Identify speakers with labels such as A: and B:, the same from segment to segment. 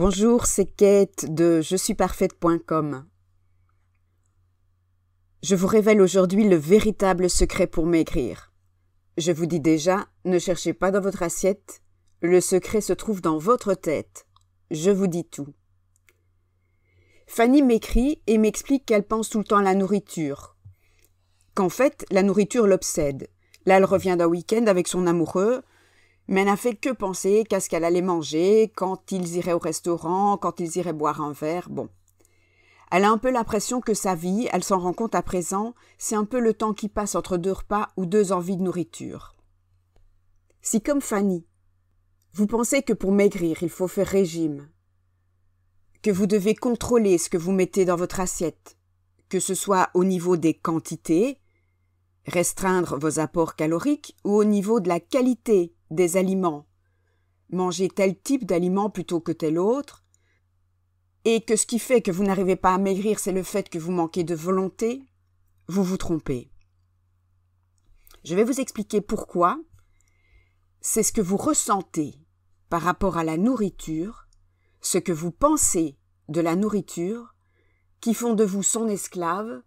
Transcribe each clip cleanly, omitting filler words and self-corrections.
A: Bonjour, c'est Kate de je-suis-parfaite.com. Je vous révèle aujourd'hui le véritable secret pour maigrir. Je vous dis déjà, ne cherchez pas dans votre assiette, le secret se trouve dans votre tête. Je vous dis tout. Fanny m'écrit et m'explique qu'elle pense tout le temps à la nourriture. Qu'en fait, la nourriture l'obsède. Là, elle revient d'un week-end avec son amoureux, mais elle n'a fait que penser qu'à ce qu'elle allait manger, quand ils iraient au restaurant, quand ils iraient boire un verre, bon. Elle a un peu l'impression que sa vie, elle s'en rend compte à présent, c'est un peu le temps qui passe entre deux repas ou deux envies de nourriture. Si comme Fanny, vous pensez que pour maigrir, il faut faire régime, que vous devez contrôler ce que vous mettez dans votre assiette, que ce soit au niveau des quantités, restreindre vos apports caloriques, ou au niveau de la qualité des aliments, manger tel type d'aliment plutôt que tel autre, et que ce qui fait que vous n'arrivez pas à maigrir, c'est le fait que vous manquez de volonté, vous vous trompez. Je vais vous expliquer pourquoi. C'est ce que vous ressentez par rapport à la nourriture, ce que vous pensez de la nourriture, qui font de vous son esclave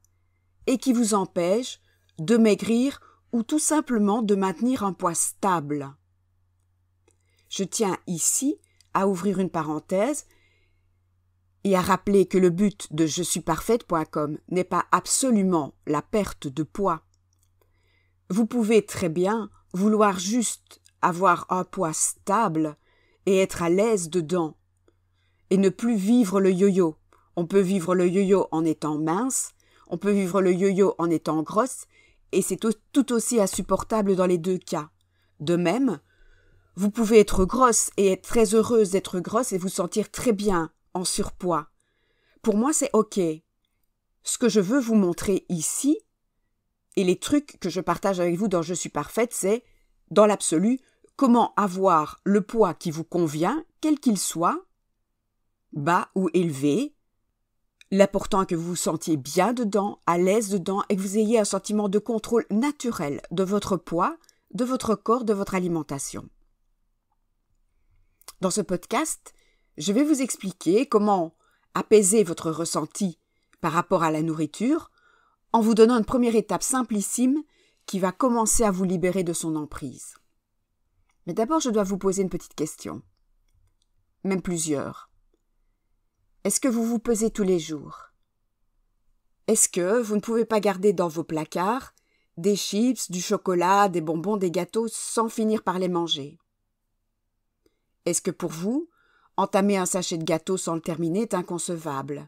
A: et qui vous empêche de maigrir ou tout simplement de maintenir un poids stable. Je tiens ici à ouvrir une parenthèse et à rappeler que le but de je-suis-parfaite.com n'est pas absolument la perte de poids. Vous pouvez très bien vouloir juste avoir un poids stable et être à l'aise dedans, et ne plus vivre le yo-yo. On peut vivre le yo-yo en étant mince, on peut vivre le yo-yo en étant grosse, et c'est tout aussi insupportable dans les deux cas. De même, vous pouvez être grosse et être très heureuse d'être grosse et vous sentir très bien en surpoids. Pour moi, c'est OK. Ce que je veux vous montrer ici, et les trucs que je partage avec vous dans Je suis parfaite, c'est, dans l'absolu, comment avoir le poids qui vous convient, quel qu'il soit, bas ou élevé. L'important est que vous vous sentiez bien dedans, à l'aise dedans, et que vous ayez un sentiment de contrôle naturel de votre poids, de votre corps, de votre alimentation. Dans ce podcast, je vais vous expliquer comment apaiser votre ressenti par rapport à la nourriture en vous donnant une première étape simplissime qui va commencer à vous libérer de son emprise. Mais d'abord, je dois vous poser une petite question, même plusieurs. Est-ce que vous vous pesez tous les jours? Est-ce que vous ne pouvez pas garder dans vos placards des chips, du chocolat, des bonbons, des gâteaux sans finir par les manger? Est-ce que pour vous, entamer un sachet de gâteau sans le terminer est inconcevable?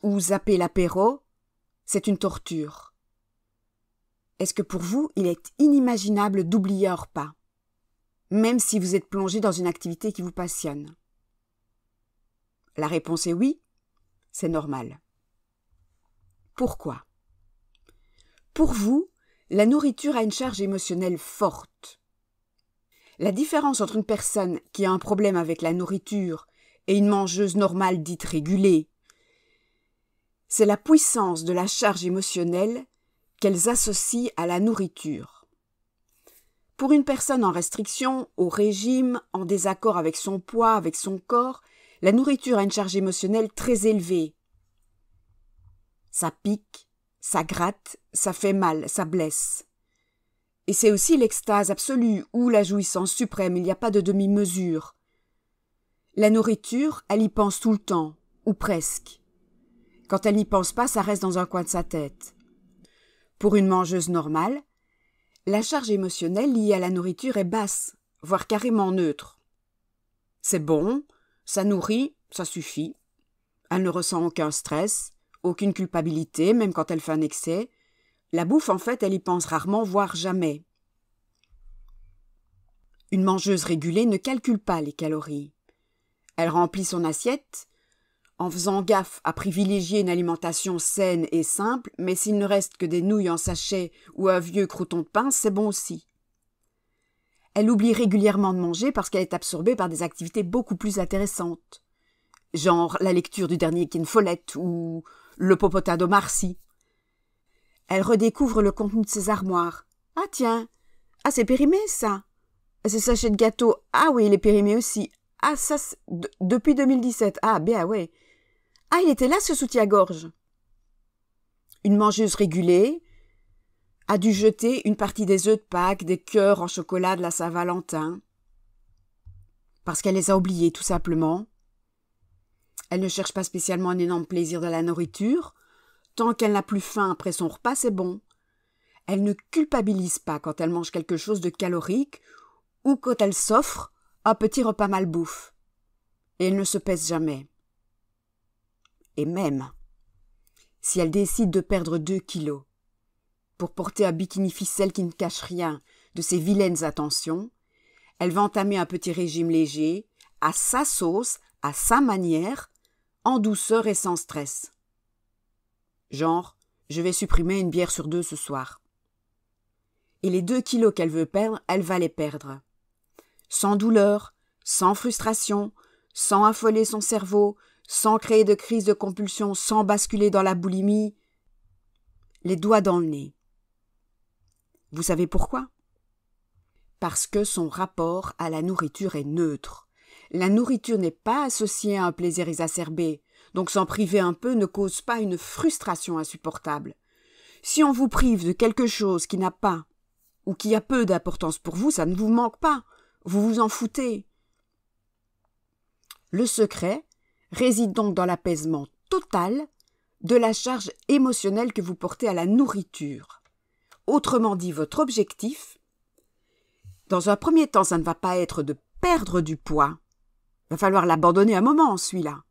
A: Ou zapper l'apéro, c'est une torture? Est-ce que pour vous, il est inimaginable d'oublier un repas, même si vous êtes plongé dans une activité qui vous passionne? La réponse est oui, c'est normal. Pourquoi? Pour vous, la nourriture a une charge émotionnelle forte. La différence entre une personne qui a un problème avec la nourriture et une mangeuse normale dite régulée, c'est la puissance de la charge émotionnelle qu'elles associent à la nourriture. Pour une personne en restriction, au régime, en désaccord avec son poids, avec son corps, la nourriture a une charge émotionnelle très élevée. Ça pique, ça gratte, ça fait mal, ça blesse. Et c'est aussi l'extase absolue ou la jouissance suprême, il n'y a pas de demi-mesure. La nourriture, elle y pense tout le temps, ou presque. Quand elle n'y pense pas, ça reste dans un coin de sa tête. Pour une mangeuse normale, la charge émotionnelle liée à la nourriture est basse, voire carrément neutre. C'est bon, ça nourrit, ça suffit. Elle ne ressent aucun stress, aucune culpabilité, même quand elle fait un excès. La bouffe, en fait, elle y pense rarement, voire jamais. Une mangeuse régulée ne calcule pas les calories. Elle remplit son assiette en faisant gaffe à privilégier une alimentation saine et simple, mais s'il ne reste que des nouilles en sachet ou un vieux crouton de pain, c'est bon aussi. Elle oublie régulièrement de manger parce qu'elle est absorbée par des activités beaucoup plus intéressantes, genre la lecture du dernier Ken Follett ou le popotin Marcy. Elle redécouvre le contenu de ses armoires. « Ah tiens, ah c'est périmé ça. Ce sachet de gâteau, ah oui il est périmé aussi. Ah, ça, depuis 2017. Ah, bien, ouais. Ah, il était là, ce soutien-gorge. Une mangeuse régulée a dû jeter une partie des œufs de Pâques, des cœurs en chocolat de la Saint-Valentin, parce qu'elle les a oubliés, tout simplement. Elle ne cherche pas spécialement un énorme plaisir de la nourriture. Tant qu'elle n'a plus faim après son repas, c'est bon. Elle ne culpabilise pas quand elle mange quelque chose de calorique ou quand elle s'offre un petit repas malbouffe. Et elle ne se pèse jamais. Et même, si elle décide de perdre 2 kilos pour porter un bikini ficelle qui ne cache rien de ses vilaines attentions, elle va entamer un petit régime léger, à sa sauce, à sa manière, en douceur et sans stress. Genre, je vais supprimer une bière sur 2 ce soir. Et les 2 kilos qu'elle veut perdre, elle va les perdre. Sans douleur, sans frustration, sans affoler son cerveau, sans créer de crise de compulsion, sans basculer dans la boulimie, les doigts dans le nez. Vous savez pourquoi ? Parce que son rapport à la nourriture est neutre. La nourriture n'est pas associée à un plaisir exacerbé, donc s'en priver un peu ne cause pas une frustration insupportable. Si on vous prive de quelque chose qui n'a pas ou qui a peu d'importance pour vous, ça ne vous manque pas, vous vous en foutez. Le secret réside donc dans l'apaisement total de la charge émotionnelle que vous portez à la nourriture. Autrement dit, votre objectif, dans un premier temps, ça ne va pas être de perdre du poids. Il va falloir l'abandonner un moment, celui-là.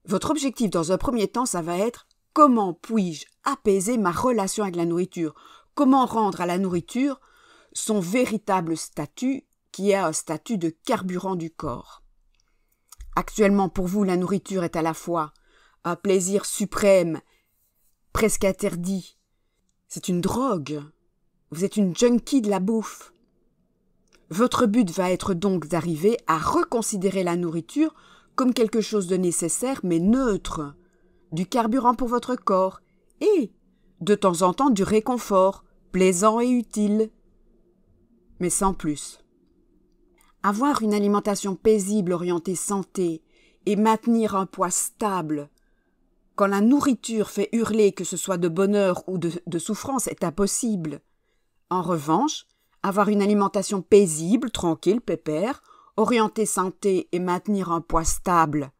A: Votre objectif, dans un premier temps, ça va être comment puis-je apaiser ma relation avec la nourriture ? Comment rendre à la nourriture son véritable statut, qui est un statut de carburant du corps. Actuellement, pour vous, la nourriture est à la fois un plaisir suprême, presque interdit. C'est une drogue. Vous êtes une junkie de la bouffe. Votre but va être donc d'arriver à reconsidérer la nourriture comme quelque chose de nécessaire mais neutre, du carburant pour votre corps et, de temps en temps, du réconfort, plaisant et utile, mais sans plus. Avoir une alimentation paisible orientée santé et maintenir un poids stable quand la nourriture fait hurler que ce soit de bonheur ou de souffrance est impossible. En revanche, avoir une alimentation paisible, tranquille, pépère, orientée santé et maintenir un poids stable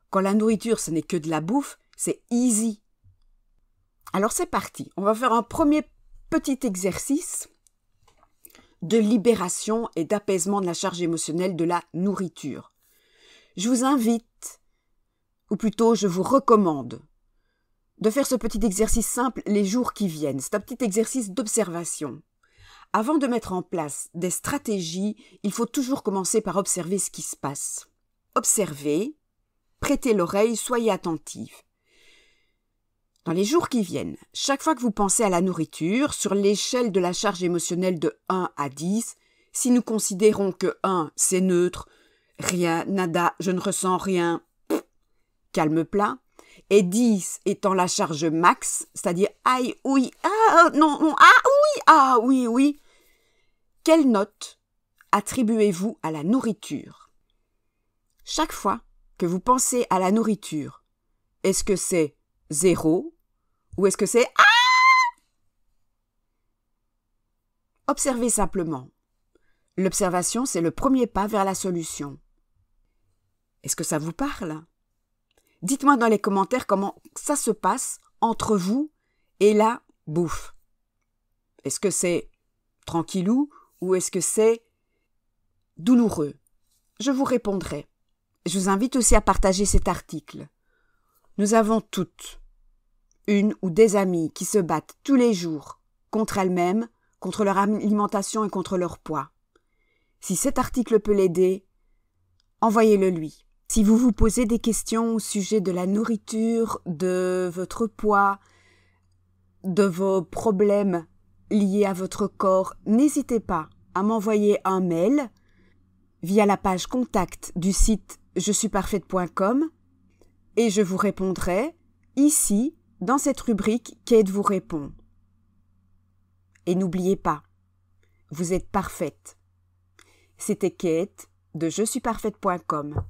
A: quand la nourriture ce n'est que de la bouffe, c'est easy. Alors c'est parti, on va faire un premier petit exercice de libération et d'apaisement de la charge émotionnelle de la nourriture. Je vous invite, ou plutôt je vous recommande, de faire ce petit exercice simple les jours qui viennent. C'est un petit exercice d'observation. Avant de mettre en place des stratégies, il faut toujours commencer par observer ce qui se passe. Observez, prêtez l'oreille, soyez attentifs. Dans les jours qui viennent, chaque fois que vous pensez à la nourriture, sur l'échelle de la charge émotionnelle de 1 à 10, si nous considérons que 1, c'est neutre, rien, nada, je ne ressens rien, calme plat, et 10 étant la charge max, c'est-à-dire aïe, oui, ah, non, non, ah, oui, oui, quelle note attribuez-vous à la nourriture ? Chaque fois que vous pensez à la nourriture, est-ce que c'est 0 ou est-ce que c'est « Ah » Observez simplement. L'observation, c'est le premier pas vers la solution. Est-ce que ça vous parle ? Dites-moi dans les commentaires comment ça se passe entre vous et la bouffe. Est-ce que c'est tranquillou ou est-ce que c'est douloureux ? Je vous répondrai. Je vous invite aussi à partager cet article. Nous avons toutes une ou des amies qui se battent tous les jours contre elles-mêmes, contre leur alimentation et contre leur poids. Si cet article peut l'aider, envoyez-le lui. Si vous vous posez des questions au sujet de la nourriture, de votre poids, de vos problèmes liés à votre corps, n'hésitez pas à m'envoyer un mail via la page contact du site jesuisparfaite.com et je vous répondrai ici, dans cette rubrique Kate vous répond. Et n'oubliez pas, vous êtes parfaite. C'était Kate de je suis parfaite.com.